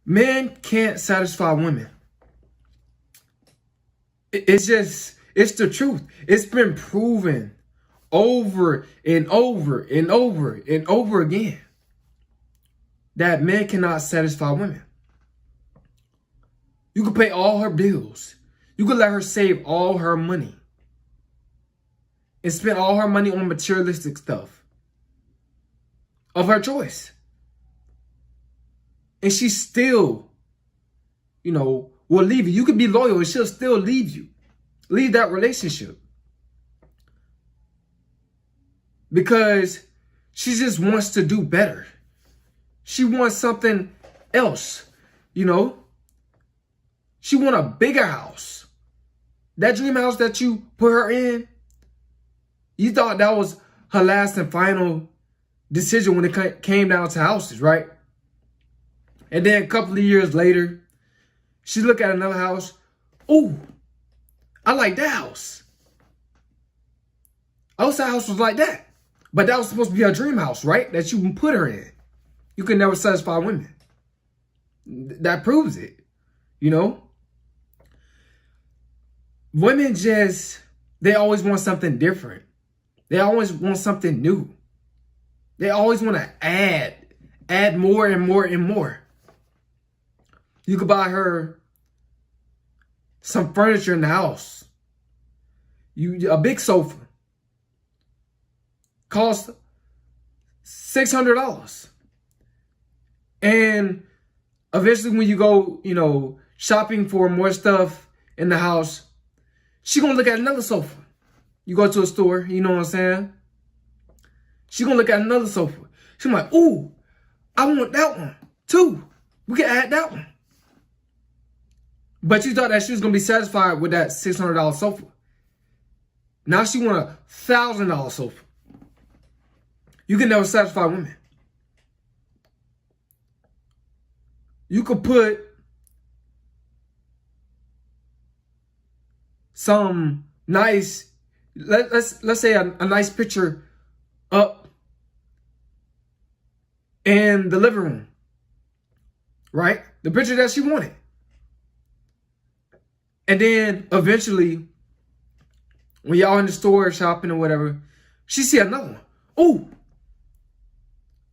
Men can't satisfy women. It's the truth. It's been proven over and over and over and over again that men cannot satisfy women. You can pay all her bills. You can let her save all her money and spend all her money on materialistic stuff of her choice. And she still, will leave you. You can be loyal and she'll still leave you. Leave that relationship. Because she just wants to do better. She wants something else, She want a bigger house. That dream house that you put her in, you thought that was her last and final decision when it came down to houses, right? And then a couple of years later, she look at another house. Ooh, I like that house. I wish that house was like that. But that was supposed to be her dream house, right? That you can put her in. You can never satisfy women. That proves it, Women they always want something different. They always want something new. They always want to add more and more and more. You could buy her some furniture in the house. A big sofa. Cost $600. And eventually when you go, shopping for more stuff in the house, she gonna look at another sofa. You go to a store, you know what I'm saying? She gonna look at another sofa. She's like, ooh, I want that one too. We can add that one. But you thought that she was gonna be satisfied with that $600 sofa. Now she want a $1,000 sofa. You can never satisfy women. You could put some nice, let's say a nice picture up in the living room, right? The picture that she wanted. And then eventually, when y'all in the store shopping or whatever, she see another one. Oh,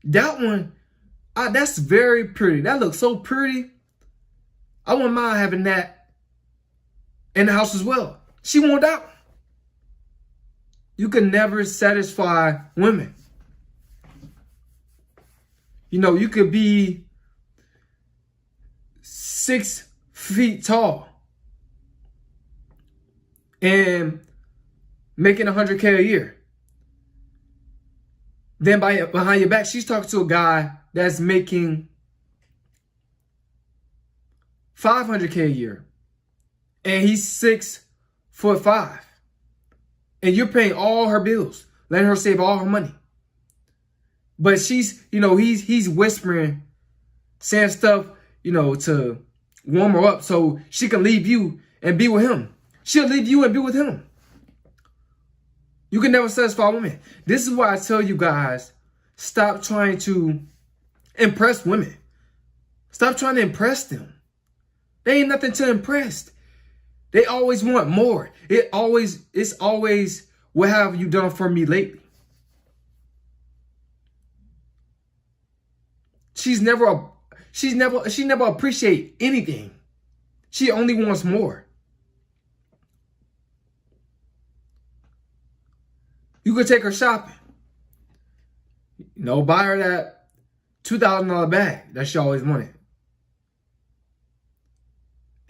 that one, that's very pretty. That looks so pretty. I wouldn't mind having that in the house as well. She want that one. You can never satisfy women. You could be 6 feet tall and making $100K a year. Then behind your back, she's talking to a guy that's making $500K a year. And he's 6'5". And you're paying all her bills, letting her save all her money. But she's, he's whispering, saying stuff, to warm her up so she can leave you and be with him. She'll leave you and be with him. You can never satisfy women. This is why I tell you guys, stop trying to impress women. Stop trying to impress them. They ain't nothing to impress. They always want more. It's always, what have you done for me lately? She never appreciate anything. She only wants more. You could take her shopping. Buy her that $2,000 bag that she always wanted.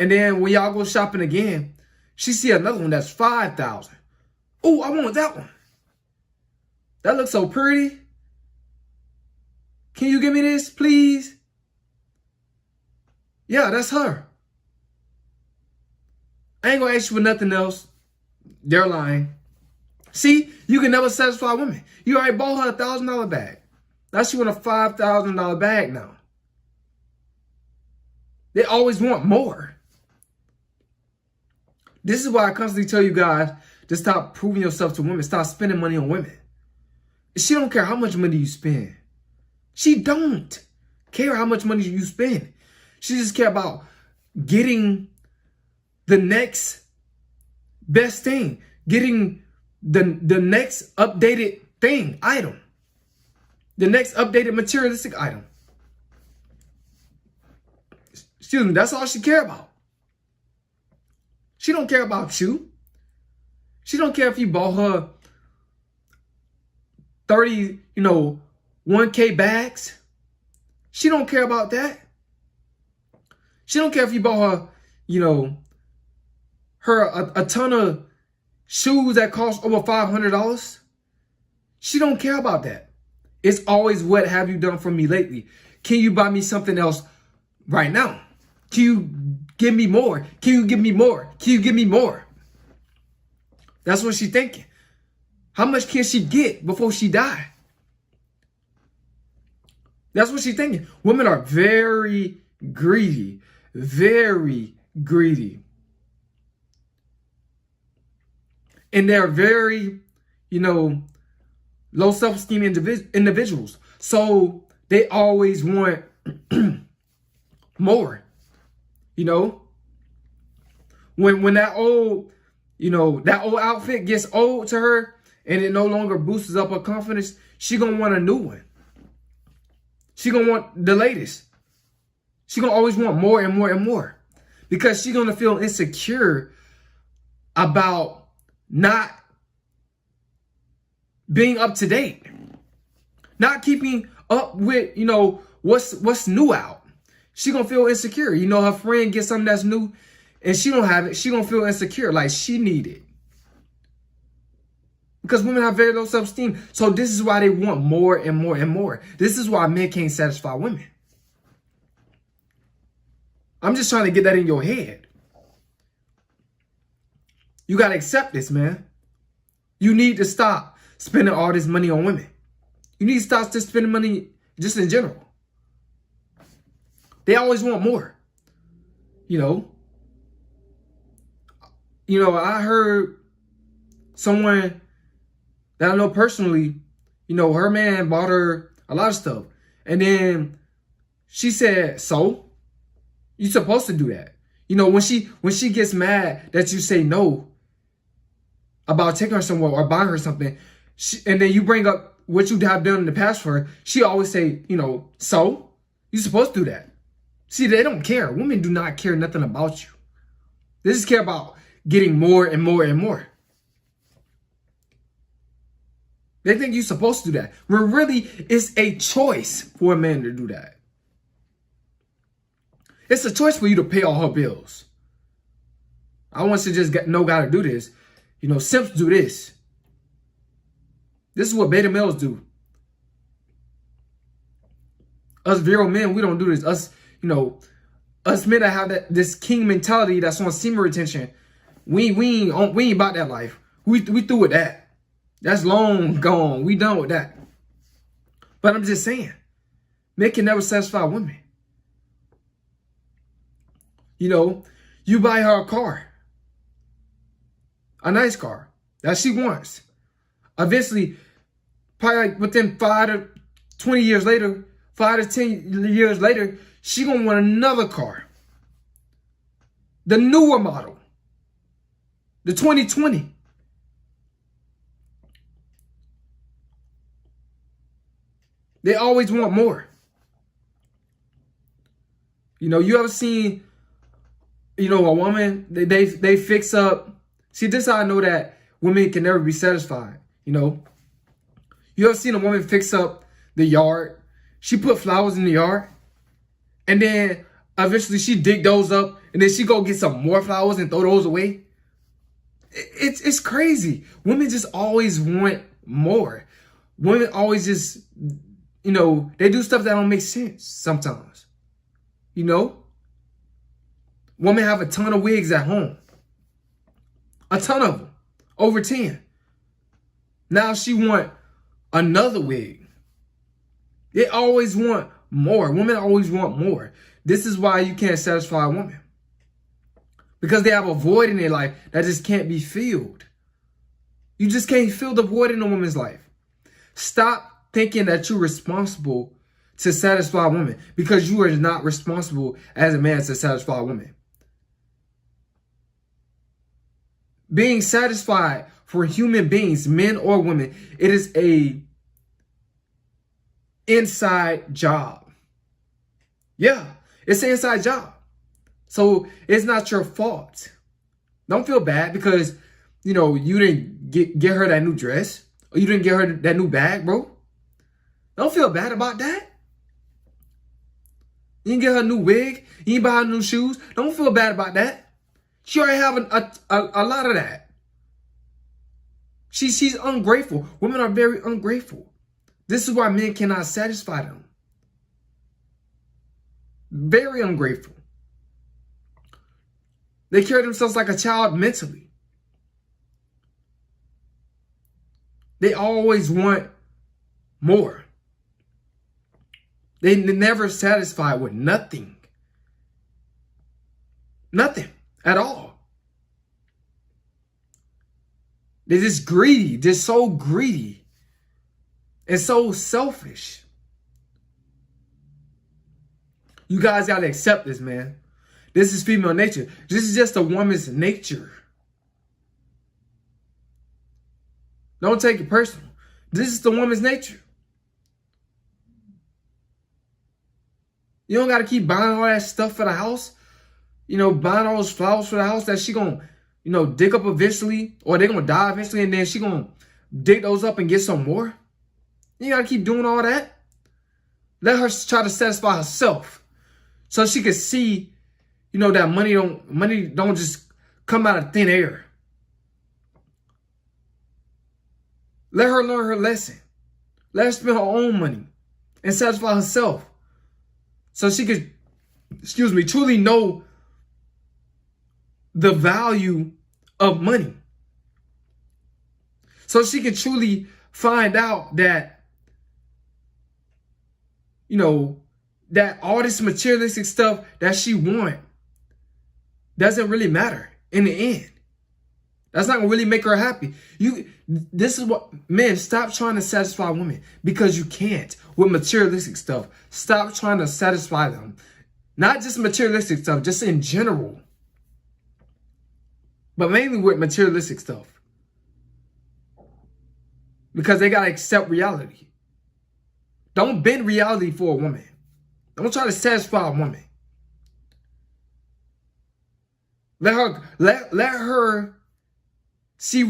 And then when y'all go shopping again, she see another one that's $5,000. Oh, I want that one. That looks so pretty. Can you give me this, please? Yeah, that's her. I ain't gonna ask you for nothing else. They're lying. See, you can never satisfy women. You already bought her a $1,000 bag. Now she want a $5,000 bag now. They always want more. This is why I constantly tell you guys to stop proving yourself to women. Stop spending money on women. She don't care how much money you spend. She don't care how much money you spend. She just care about getting the next best thing, getting the next updated item, the next updated materialistic item. Excuse me, that's all she care about. She don't care about you. She don't care if you bought her 30, 1K bags. She don't care about that. She don't care if you bought her, her a ton of shoes that cost over $500. She don't care about that. It's always, what have you done for me lately? Can you buy me something else right now? Can you give me more? Can you give me more? Can you give me more? That's what she's thinking. How much can she get before she die? That's what she's thinking. Women are very greedy. Very greedy. And they're very, low self-esteem individuals. So they always want more. When that old, that old outfit gets old to her and it no longer boosts up her confidence, she gonna want a new one. She gonna want the latest. She gonna always want more and more and more, because she gonna feel insecure about not being up to date, not keeping up with, what's new out. She gonna feel insecure. Her friend gets something that's new and she don't have it. She gonna feel insecure, like she need it. Because women have very low self-esteem. So this is why they want more and more and more. This is why men can't satisfy women. I'm just trying to get that in your head. You got to accept this, man. You need to stop spending all this money on women. You need to stop just spending money just in general. They always want more. I heard someone that I know personally, her man bought her a lot of stuff. And then she said, so? You're supposed to do that. When she gets mad that you say no about taking her somewhere or buying her something, and then you bring up what you have done in the past for her, she always say, so? You're supposed to do that. See, they don't care. Women do not care nothing about you. They just care about getting more and more and more. They think you're supposed to do that, when really it's a choice for a man to do that. It's a choice for you to pay all her bills. I want to just know how to do this. Simps do this. This is what beta males do. Us virile men, we don't do this. Us men that have this king mentality that's on semen retention, we ain't about that life. We through with that. That's long gone. We done with that. But I'm just saying, men can never satisfy women. You buy her a car, a nice car that she wants. Eventually, probably like within 5 to 20 years later, 5 to 10 years later, she gonna want another car. The newer model, the 2020. They always want more. You ever seen, a woman, they fix up. See, this is how I know that women can never be satisfied. You ever seen a woman fix up the yard? She put flowers in the yard, and then eventually she dig those up, and then she go get some more flowers and throw those away. It's crazy. Women just always want more. Women always just, they do stuff that don't make sense sometimes. Women have a ton of wigs at home. A ton of them. Over 10. Now she want another wig. They always want more. Women always want more. This is why you can't satisfy a woman. Because they have a void in their life that just can't be filled. You just can't fill the void in a woman's life. Stop thinking that you're responsible to satisfy women, because you are not responsible as a man to satisfy women. Being satisfied for human beings, men or women, it is a inside job. Yeah, it's an inside job. So it's not your fault. Don't feel bad because, you know, you didn't get her that new dress, or you didn't get her that new bag, bro. Don't feel bad about that. You didn't get her a new wig. You didn't buy her new shoes. Don't feel bad about that. She already have a lot of that. She's ungrateful. Women are very ungrateful. This is why men cannot satisfy them. Very ungrateful. They carry themselves like a child mentally. They always want more. They're never satisfied with nothing. Nothing at all. They're just greedy. They're so greedy and so selfish. You guys got to accept this, man. This is female nature. This is just a woman's nature. Don't take it personal. This is the woman's nature. You don't got to keep buying all that stuff for the house. You know, buying all those flowers for the house that she going to, you know, dig up eventually, or they're going to die eventually, and then she going to dig those up and get some more. You got to keep doing all that. Let her try to satisfy herself so she can see, you know, that money don't just come out of thin air. Let her learn her lesson. Let her spend her own money and satisfy herself so she could, truly know the value of money. So she can truly find out that, you know, that all this materialistic stuff that she wants doesn't really matter in the end. That's not gonna really make her happy. This is what, men, stop trying to satisfy women because you can't with materialistic stuff. Stop trying to satisfy them. Not just materialistic stuff, just in general. But mainly with materialistic stuff. Because they gotta accept reality. Don't bend reality for a woman. Don't try to satisfy a woman. Let her see